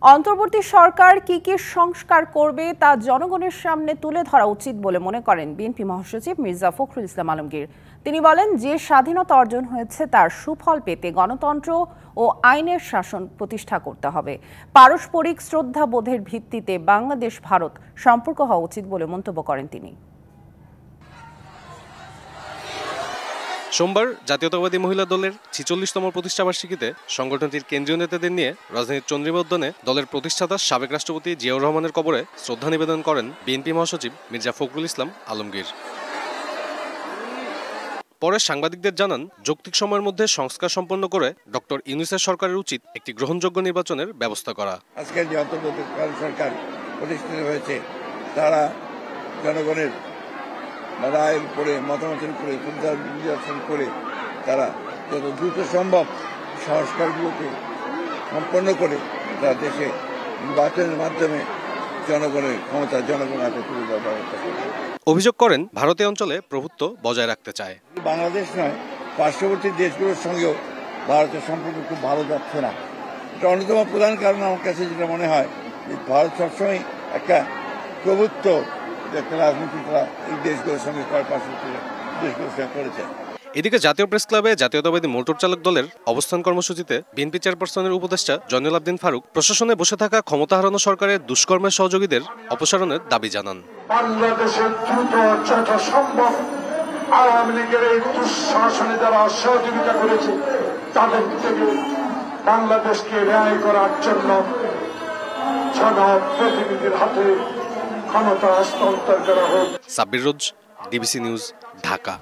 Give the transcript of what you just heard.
অন্তর্বর্তী সরকার কি কি সংস্কার করবে তা জনগণের সামনে তুলে ধরা উচিত বলে মনে করেন বিএনপি মহাসচিব মির্জা ফখরুল ইসলাম আলমগীর। তিনি বলেন, যে স্বাধীনতা অর্জন হয়েছে তার সুফল পেতে গণতন্ত্র ও আইনের শাসন প্রতিষ্ঠা করতে হবে। পারস্পরিক শ্রদ্ধাবোধের ভিত্তিতে বাংলাদেশ ভারত সম্পর্ক হওয়া উচিত বলে মন্তব্য করেন তিনি। সোমবার জাতীয়তাবাদী মহিলা দলের ৪৬তম প্রতিষ্ঠাবার্ষিকীতে সংগঠনটির কেন্দ্রীয় নেতাদের নিয়ে রাজধানীর চন্দ্রিমা উদ্যানে দলের প্রতিষ্ঠাতা সাবেক রাষ্ট্রপতি জিয়াউর রহমানের কবরে শ্রদ্ধা নিবেদন করেন বিএনপি মহাসচিব মির্জা ফখরুল ইসলাম আলমগীর। পরে সাংবাদিকদের জানান, যৌক্তিক সময়ের মধ্যে সংস্কার সম্পন্ন করে ডক্টর ইউনূসের সরকারের উচিত একটি গ্রহণযোগ্য নির্বাচনের ব্যবস্থা করা। আজকের যে অন্তর্বর্তীকালীন সরকার প্রতিষ্ঠিত হয়েছে তারা জনগণের রায়ের উপরে মতামতের উপরে পর্যালোচন করে তারা যত দ্রুত সম্ভব সংস্কারগুলোকে সম্পন্ন করে তারা দেশে নির্বাচনের মাধ্যমে জনগণের ক্ষমতা জনগণের হাতে তুলে দেওয়ার ব্যবস্থা করে। অভিযোগ করেন, ভারতীয় অঞ্চলে প্রভুত্ব বজায় রাখতে চায়। বাংলাদেশ নয়, পার্শ্ববর্তী দেশগুলোর সঙ্গেও ভারতের সম্পর্ক খুব ভালো যাচ্ছে না। এটা অন্যতম প্রধান কারণ আমার কাছে যেটা মনে হয় যে ভারত সবসময় একটা প্রভুত্ব একটা রাজনীতি তারা এই দেশগুলোর সঙ্গে পার্শ্ববর্তী দেশগুলোর সঙ্গে করেছে। এদিকে জাতীয় প্রেস ক্লাবে জাতীয়তাবাদী মোটর চালক দলের অবস্থান কর্মসূচিতে বিএনপি চেয়ারপারসনের উপদেষ্টা জয়নুল আবদিন ফারুক প্রশাসনে বসে থাকা ক্ষমতা হারানো সরকারের দুষ্কর্মের সহযোগীদের অপসারণের দাবি জানান। বাংলাদেশের দ্রুত যথা সম্ভব আওয়ামী লীগের এই দুঃশাসনে যারা সহযোগিতা করেছে তাদের থেকে বাংলাদেশকে ন্যায় করার জন্য জনপ্রতিনিধির হাতে ক্ষমতা হস্তান্তর করা হোক। সাব্বির রোজ, ডিবিসি নিউজ, ঢাকা।